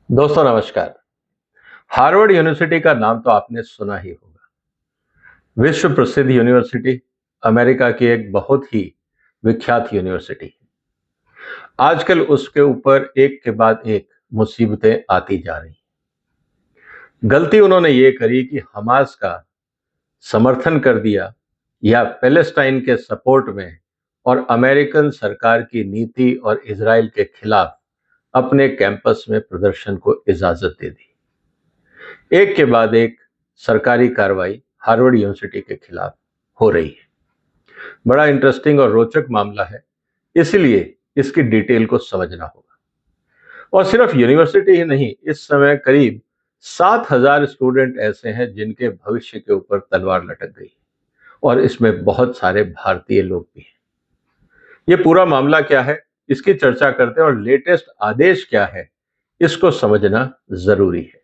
दोस्तों नमस्कार। Harvard university का नाम तो आपने सुना ही होगा। विश्व प्रसिद्ध यूनिवर्सिटी, अमेरिका की एक बहुत ही विख्यात यूनिवर्सिटी है। आजकल उसके ऊपर एक के बाद एक मुसीबतें आती जा रही हैं। गलती उन्होंने ये करी कि हमास का समर्थन कर दिया या पैलेस्टाइन के सपोर्ट में और अमेरिकन सरकार की नीति और इजराइल के खिलाफ अपने कैंपस में प्रदर्शन को इजाजत दे दी। एक के बाद एक सरकारी कार्रवाई हार्वर्ड यूनिवर्सिटी के खिलाफ हो रही है। बड़ा इंटरेस्टिंग और रोचक मामला है, इसलिए इसकी डिटेल को समझना होगा। और सिर्फ यूनिवर्सिटी ही नहीं, इस समय करीब 7,000 स्टूडेंट ऐसे हैं जिनके भविष्य के ऊपर तलवार लटक गई और इसमें बहुत सारे भारतीय लोग भी हैं। ये पूरा मामला क्या है, इसकी चर्चा करते हैं और लेटेस्ट आदेश क्या है, इसको समझना जरूरी है।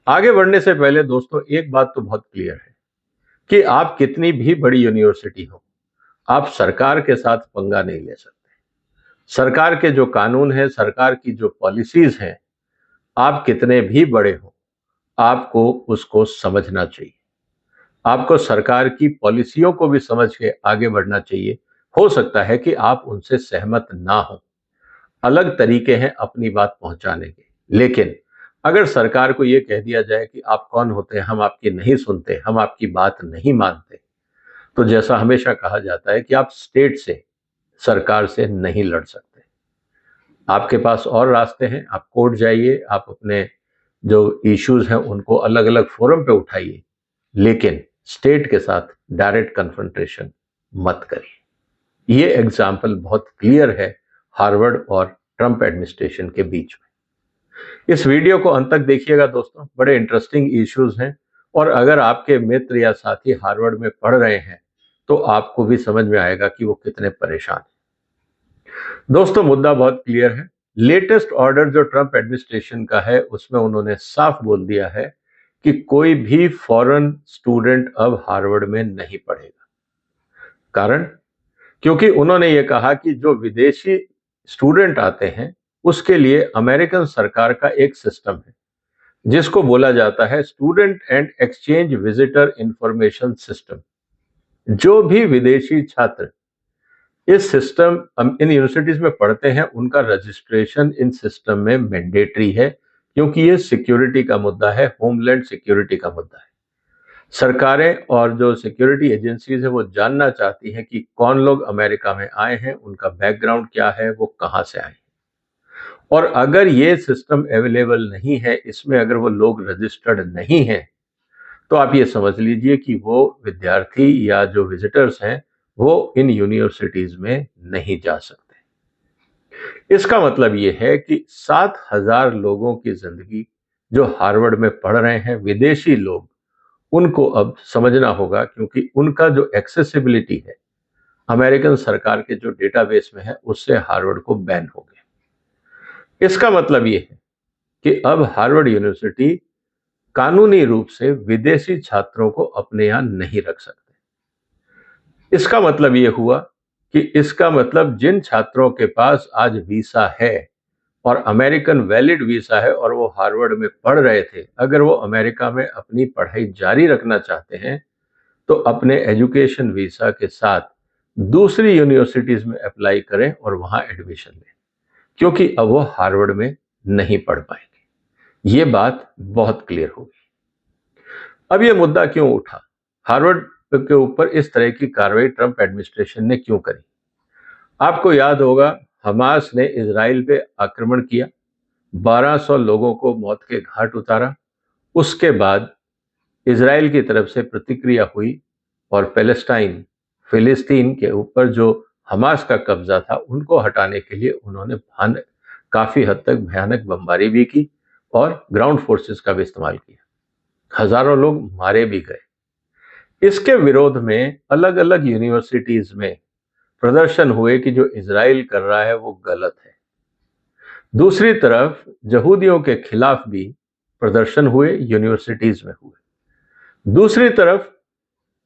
आगे बढ़ने से पहले दोस्तों एक बात तो बहुत क्लियर है कि आप कितनी भी बड़ी यूनिवर्सिटी हो, आप सरकार के साथ पंगा नहीं ले सकते। सरकार के जो कानून है, सरकार की जो पॉलिसीज हैं, आप कितने भी बड़े हो, आपको उसको समझना चाहिए। आपको सरकार की पॉलिसियों को भी समझ के आगे बढ़ना चाहिए। हो सकता है कि आप उनसे सहमत ना हो, अलग तरीके हैं अपनी बात पहुंचाने के, लेकिन अगर सरकार को यह कह दिया जाए कि आप कौन होते हैं, हम आपकी नहीं सुनते, हम आपकी बात नहीं मानते, तो जैसा हमेशा कहा जाता है कि आप स्टेट से, सरकार से नहीं लड़ सकते। आपके पास और रास्ते हैं, आप कोर्ट जाइए, आप अपने जो इश्यूज हैं उनको अलग अलग फोरम पे उठाइए, लेकिन स्टेट के साथ डायरेक्ट कन्फ्रंटेशन मत करिए। ये एग्जाम्पल बहुत क्लियर है हार्वर्ड और ट्रंप एडमिनिस्ट्रेशन के बीच में। इस वीडियो को अंत तक देखिएगा दोस्तों, बड़े इंटरेस्टिंग इश्यूज हैं और अगर आपके मित्र या साथी हार्वर्ड में पढ़ रहे हैं तो आपको भी समझ में आएगा कि वो कितने परेशान हैं। दोस्तों मुद्दा बहुत क्लियर है। लेटेस्ट ऑर्डर जो ट्रंप एडमिनिस्ट्रेशन का है उसमें उन्होंने साफ बोल दिया है कि कोई भी फॉरेन स्टूडेंट अब हार्वर्ड में नहीं पढ़ेगा। कारण, क्योंकि उन्होंने ये कहा कि जो विदेशी स्टूडेंट आते हैं उसके लिए अमेरिकन सरकार का एक सिस्टम है जिसको बोला जाता है student and exchange visitor information system. जो भी विदेशी छात्र इस सिस्टम इन यूनिवर्सिटीज में पढ़ते हैं उनका रजिस्ट्रेशन इन सिस्टम में मैंडेटरी है, क्योंकि ये सिक्योरिटी का मुद्दा है, होमलैंड सिक्योरिटी का मुद्दा है। सरकारें और जो सिक्योरिटी एजेंसीज है वो जानना चाहती हैं कि कौन लोग अमेरिका में आए हैं, उनका बैकग्राउंड क्या है, वो कहां से आए हैं। और अगर ये सिस्टम अवेलेबल नहीं है, इसमें अगर वो लोग रजिस्टर्ड नहीं हैं, तो आप ये समझ लीजिए कि वो विद्यार्थी या जो विजिटर्स हैं वो इन यूनिवर्सिटीज में नहीं जा सकते। इसका मतलब ये है कि 7,000 लोगों की जिंदगी जो हार्वर्ड में पढ़ रहे हैं विदेशी लोग, उनको अब समझना होगा, क्योंकि उनका जो एक्सेसिबिलिटी है अमेरिकन सरकार के जो डेटाबेस में है उससे हार्वर्ड को बैन हो गया। इसका मतलब ये है कि अब हार्वर्ड यूनिवर्सिटी कानूनी रूप से विदेशी छात्रों को अपने यहां नहीं रख सकते। इसका मतलब यह हुआ कि इसका मतलब जिन छात्रों के पास आज वीसा है और अमेरिकन वैलिड वीसा है और वो हार्वर्ड में पढ़ रहे थे, अगर वो अमेरिका में अपनी पढ़ाई जारी रखना चाहते हैं तो अपने एजुकेशन वीसा के साथ दूसरी यूनिवर्सिटीज में अप्लाई करें और वहां एडमिशन लें, क्योंकि अब वो हार्वर्ड में नहीं पढ़ पाएंगे। ये बात बहुत क्लियर होगी। अब ये मुद्दा क्यों उठा, हार्वर्ड के ऊपर इस तरह की कार्रवाई ट्रंप एडमिनिस्ट्रेशन ने क्यों करी? आपको याद होगा, हमास ने इजराइल पे आक्रमण किया, 1200 लोगों को मौत के घाट उतारा। उसके बाद इजराइल की तरफ से प्रतिक्रिया हुई और फिलिस्तीन के ऊपर जो हमास का कब्जा था उनको हटाने के लिए उन्होंने काफी हद तक भयानक बमबारी भी की और ग्राउंड फोर्सेस का भी इस्तेमाल किया। हजारों लोग मारे भी गए। इसके विरोध में अलग अलग यूनिवर्सिटीज में प्रदर्शन हुए कि जो इजराइल कर रहा है वो गलत है। दूसरी तरफ यहूदियों के खिलाफ भी प्रदर्शन हुए, यूनिवर्सिटीज में हुए। दूसरी तरफ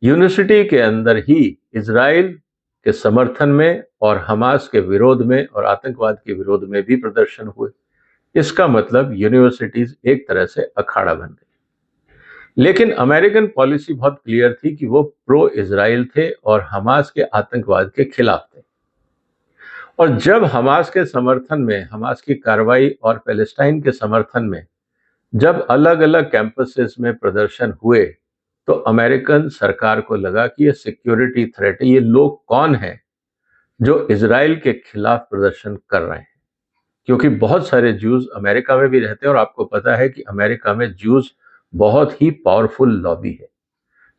यूनिवर्सिटी के अंदर ही इजराइल के समर्थन में और हमास के विरोध में और आतंकवाद के विरोध में भी प्रदर्शन हुए। इसका मतलब यूनिवर्सिटीज एक तरह से अखाड़ा बन गई। लेकिन अमेरिकन पॉलिसी बहुत क्लियर थी कि वो प्रो इजराइल थे और हमास के आतंकवाद के खिलाफ थे। और जब हमास के समर्थन में, हमास की कार्रवाई और पैलेस्टाइन के समर्थन में जब अलग अलग कैंपसेस में प्रदर्शन हुए, तो अमेरिकन सरकार को लगा कि ये सिक्योरिटी थ्रेट है, ये लोग कौन हैं जो इजराइल के खिलाफ प्रदर्शन कर रहे हैं। क्योंकि बहुत सारे ज्यूज अमेरिका में भी रहते हैं और आपको पता है कि अमेरिका में ज्यूज बहुत ही पावरफुल लॉबी है,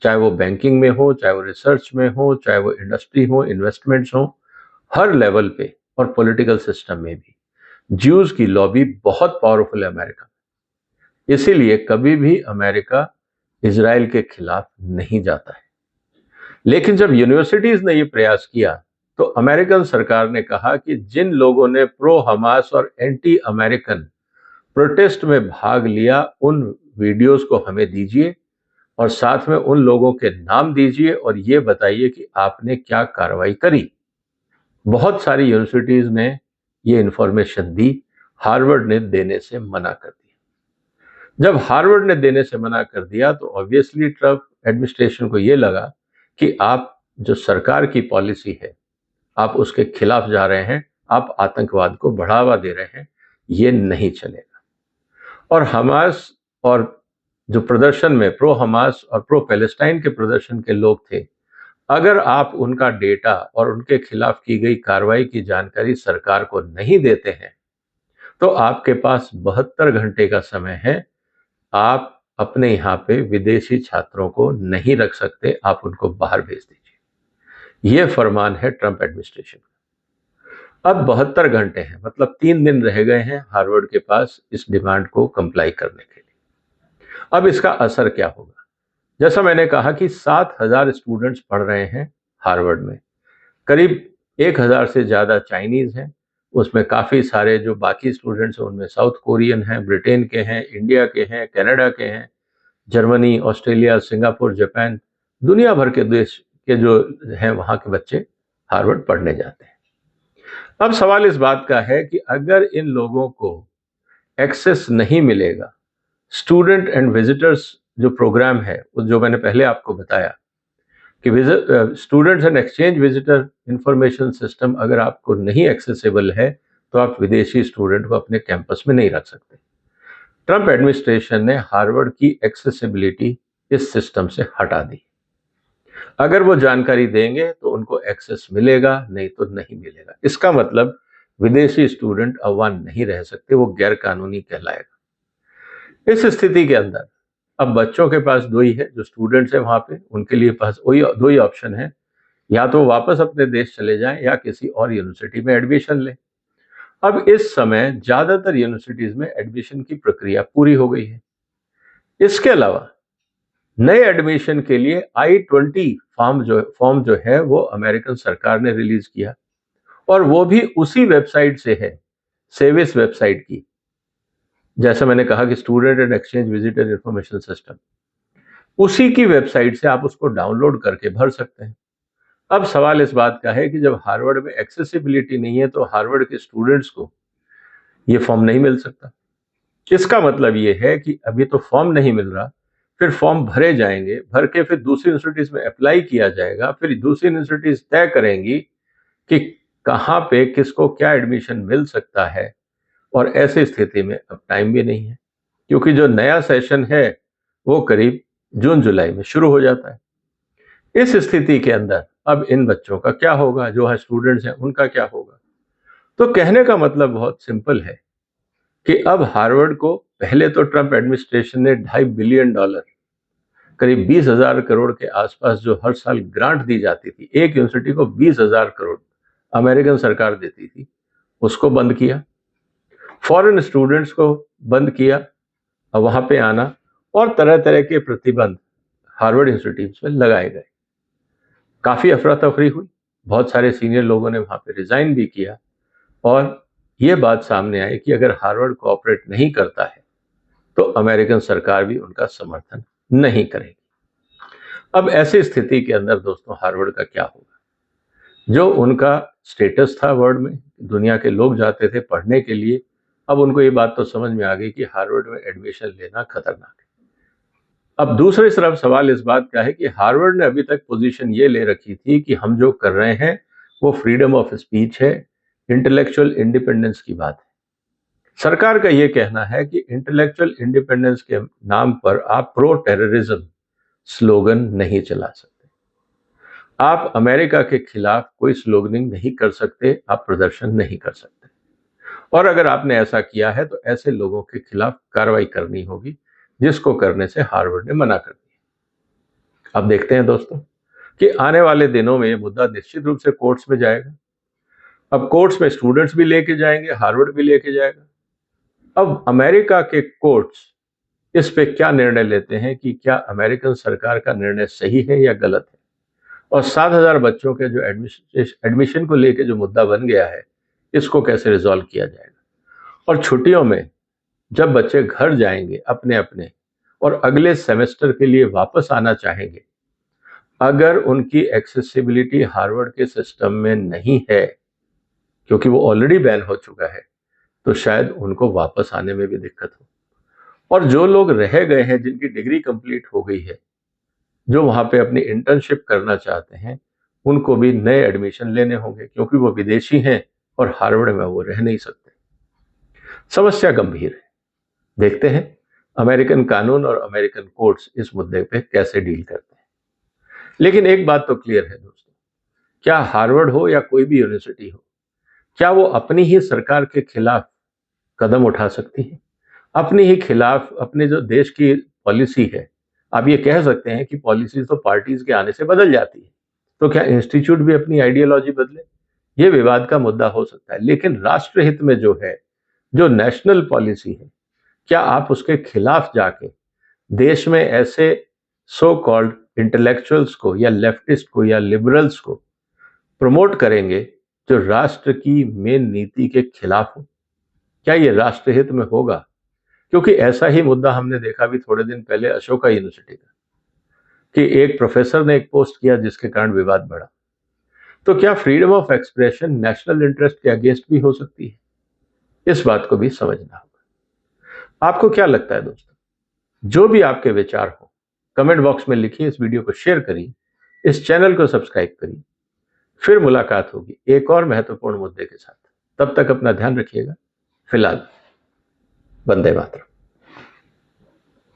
चाहे वो बैंकिंग में हो, चाहे वो रिसर्च में हो, चाहे वो इंडस्ट्री हो, इन्वेस्टमेंट्स हो, हर लेवल पे और पॉलिटिकल सिस्टम में भी ज्यूज की लॉबी बहुत पावरफुल है अमेरिका। इसीलिए कभी भी अमेरिका इजराइल के खिलाफ नहीं जाता है। लेकिन जब यूनिवर्सिटीज ने ये प्रयास किया, तो अमेरिकन सरकार ने कहा कि जिन लोगों ने प्रो हमास और एंटी अमेरिकन प्रोटेस्ट में भाग लिया, उन वीडियोस को हमें दीजिए और साथ में उन लोगों के नाम दीजिए और ये बताइए कि आपने क्या कार्रवाई करी। बहुत सारी यूनिवर्सिटीज ने ये इंफॉर्मेशन दी, हार्वर्ड ने देने से मना कर दिया। जब हार्वर्ड ने देने से मना कर दिया तो ऑब्वियसली ट्रम्प एडमिनिस्ट्रेशन को ये लगा कि आप जो सरकार की पॉलिसी है, आप उसके खिलाफ जा रहे हैं, आप आतंकवाद को बढ़ावा दे रहे हैं, ये नहीं चलेगा। और हमास और जो प्रदर्शन में प्रो हमास और प्रो पैलेस्टाइन के प्रदर्शन के लोग थे, अगर आप उनका डेटा और उनके खिलाफ की गई कार्रवाई की जानकारी सरकार को नहीं देते हैं, तो आपके पास 72 घंटे का समय है। आप अपने यहाँ पे विदेशी छात्रों को नहीं रख सकते, आप उनको बाहर भेज दीजिए। ये फरमान है ट्रंप एडमिनिस्ट्रेशन का। अब 72 घंटे हैं, मतलब 3 दिन रह गए हैं हार्वर्ड के पास इस डिमांड को कंप्लाई करने के लिए। अब इसका असर क्या होगा? जैसा मैंने कहा कि 7,000 स्टूडेंट्स पढ़ रहे हैं हार्वर्ड में, करीब 1,000 से ज़्यादा चाइनीज़ हैं, उसमें काफ़ी सारे जो बाकी स्टूडेंट्स हैं उनमें साउथ कोरियन हैं, ब्रिटेन के हैं, इंडिया के हैं, कनाडा के हैं, जर्मनी, ऑस्ट्रेलिया, सिंगापुर, जापान, दुनिया भर के देश के जो हैं वहाँ के बच्चे हार्वर्ड पढ़ने जाते हैं। अब सवाल इस बात का है कि अगर इन लोगों को एक्सेस नहीं मिलेगा, स्टूडेंट एंड विजिटर्स जो प्रोग्राम है, जो मैंने पहले आपको बताया कि students and exchange visitor information system अगर आपको नहीं एक्सेसिबल है, तो आप विदेशी स्टूडेंट को अपने कैंपस में नहीं रख सकते। ट्रंप एडमिनिस्ट्रेशन ने हार्वर्ड की एक्सेसिबिलिटी इस सिस्टम से हटा दी। अगर वो जानकारी देंगे तो उनको एक्सेस मिलेगा, नहीं तो नहीं मिलेगा। इसका मतलब विदेशी स्टूडेंट अब वहां नहीं रह सकते, वो गैर कानूनी कहलाएगा। इस स्थिति के अंदर अब बच्चों के पास दो ही है, जो स्टूडेंट्स हैं वहां पे, उनके लिए पास वही दो ही ऑप्शन है, या तो वापस अपने देश चले जाएं या किसी और यूनिवर्सिटी में एडमिशन लें। अब इस समय ज्यादातर यूनिवर्सिटीज में एडमिशन की प्रक्रिया पूरी हो गई है। इसके अलावा नए एडमिशन के लिए I-20 फॉर्म जो है वो अमेरिकन सरकार ने रिलीज किया, और वो भी उसी वेबसाइट से है, सेविस वेबसाइट की। जैसा मैंने कहा कि student and exchange visitor information system, उसी की वेबसाइट से आप उसको डाउनलोड करके भर सकते हैं। अब सवाल इस बात का है कि जब हार्वर्ड में एक्सेसिबिलिटी नहीं है, तो हार्वर्ड के स्टूडेंट्स को ये फॉर्म नहीं मिल सकता। इसका मतलब ये है कि अभी तो फॉर्म नहीं मिल रहा, फिर फॉर्म भरे जाएंगे, भर के फिर दूसरी यूनिवर्सिटीज में अप्लाई किया जाएगा, फिर दूसरी यूनिवर्सिटीज तय करेंगी कि कहाँ पे किसको क्या एडमिशन मिल सकता है। और ऐसी स्थिति में अब टाइम भी नहीं है, क्योंकि जो नया सेशन है वो करीब जून जुलाई में शुरू हो जाता है। इस स्थिति के अंदर अब इन बच्चों का क्या होगा, जो है स्टूडेंट्स हैं उनका क्या होगा? तो कहने का मतलब बहुत सिंपल है कि अब हार्वर्ड को, पहले तो ट्रंप एडमिनिस्ट्रेशन ने $2.5 बिलियन, करीब 20,000 करोड़ के आसपास जो हर साल ग्रांट दी जाती थी, एक यूनिवर्सिटी को 20,000 करोड़ अमेरिकन सरकार देती थी, उसको बंद किया। फॉरेन स्टूडेंट्स को बंद किया अब वहां पे आना, और तरह तरह के प्रतिबंध हार्वर्ड इंस्टीट्यूट में लगाए गए। काफी अफरा तफरी हुई, बहुत सारे सीनियर लोगों ने वहां पे रिजाइन भी किया, और ये बात सामने आई कि अगर हार्वर्ड कोऑपरेट नहीं करता है तो अमेरिकन सरकार भी उनका समर्थन नहीं करेगी। अब ऐसी स्थिति के अंदर दोस्तों हार्वर्ड का क्या होगा? जो उनका स्टेटस था वर्ल्ड में, दुनिया के लोग जाते थे पढ़ने के लिए, अब उनको ये बात तो समझ में आ गई कि हार्वर्ड में एडमिशन लेना खतरनाक है। अब दूसरी तरफ सवाल इस बात का है कि हार्वर्ड ने अभी तक पोजीशन ये ले रखी थी कि हम जो कर रहे हैं वो फ्रीडम ऑफ स्पीच है, इंटेलेक्चुअल इंडिपेंडेंस की बात है। सरकार का ये कहना है कि इंटेलेक्चुअल इंडिपेंडेंस के नाम पर आप प्रो टेररिज्म स्लोगन नहीं चला सकते, आप अमेरिका के खिलाफ कोई स्लोगनिंग नहीं कर सकते, आप प्रदर्शन नहीं कर सकते, और अगर आपने ऐसा किया है तो ऐसे लोगों के खिलाफ कार्रवाई करनी होगी, जिसको करने से हार्वर्ड ने मना कर दिया। अब देखते हैं दोस्तों कि आने वाले दिनों में ये मुद्दा निश्चित रूप से कोर्ट्स में जाएगा। अब कोर्ट्स में स्टूडेंट्स भी लेके जाएंगे, हार्वर्ड भी लेके जाएगा। अब अमेरिका के कोर्ट्स इस पे क्या निर्णय लेते हैं कि क्या अमेरिकन सरकार का निर्णय सही है या गलत है, और 7,000 बच्चों के जो एडमिशन को लेके जो मुद्दा बन गया है, इसको कैसे रिजॉल्व किया जाएगा। और छुट्टियों में जब बच्चे घर जाएंगे अपने अपने और अगले सेमेस्टर के लिए वापस आना चाहेंगे, अगर उनकी एक्सेसिबिलिटी हार्वर्ड के सिस्टम में नहीं है, क्योंकि वो ऑलरेडी बैन हो चुका है, तो शायद उनको वापस आने में भी दिक्कत हो। और जो लोग रह गए हैं, जिनकी डिग्री कंप्लीट हो गई है, जो वहां पे अपनी इंटर्नशिप करना चाहते हैं, उनको भी नए एडमिशन लेने होंगे, क्योंकि वो विदेशी हैं और हार्वर्ड में वो रह नहीं सकते। समस्या गंभीर है। देखते हैं अमेरिकन कानून और अमेरिकन कोर्ट्स इस मुद्दे पे कैसे डील करते हैं। लेकिन एक बात तो क्लियर है दोस्तों, क्या हार्वर्ड हो या कोई भी यूनिवर्सिटी हो, क्या वो अपनी ही सरकार के खिलाफ कदम उठा सकती है, अपने ही खिलाफ, अपने जो देश की पॉलिसी है। आप ये कह सकते हैं कि पॉलिसी तो पार्टीज के आने से बदल जाती है, तो क्या इंस्टीट्यूट भी अपनी आइडियोलॉजी बदले? ये विवाद का मुद्दा हो सकता है, लेकिन राष्ट्रहित में जो है, जो नेशनल पॉलिसी है, क्या आप उसके खिलाफ जाके देश में ऐसे सो कॉल्ड इंटेलेक्चुअल्स को या लेफ्टिस्ट को या लिबरल्स को प्रमोट करेंगे जो राष्ट्र की मेन नीति के खिलाफ हो? क्या ये राष्ट्रहित में होगा? क्योंकि ऐसा ही मुद्दा हमने देखा भी थोड़े दिन पहले अशोका यूनिवर्सिटी का, कि एक प्रोफेसर ने एक पोस्ट किया जिसके कारण विवाद बढ़ा। तो क्या freedom of expression national interest के अगेंस्ट भी हो सकती है? इस बात को भी समझना होगा। आपको क्या लगता है दोस्तों? जो भी आपके विचार हो, कमेंट बॉक्स में लिखिए, इस वीडियो को शेयर करिए, इस चैनल को सब्सक्राइब करिए। फिर मुलाकात होगी एक और महत्वपूर्ण मुद्दे के साथ। तब तक अपना ध्यान रखिएगा। फिलहाल वंदे मातरम।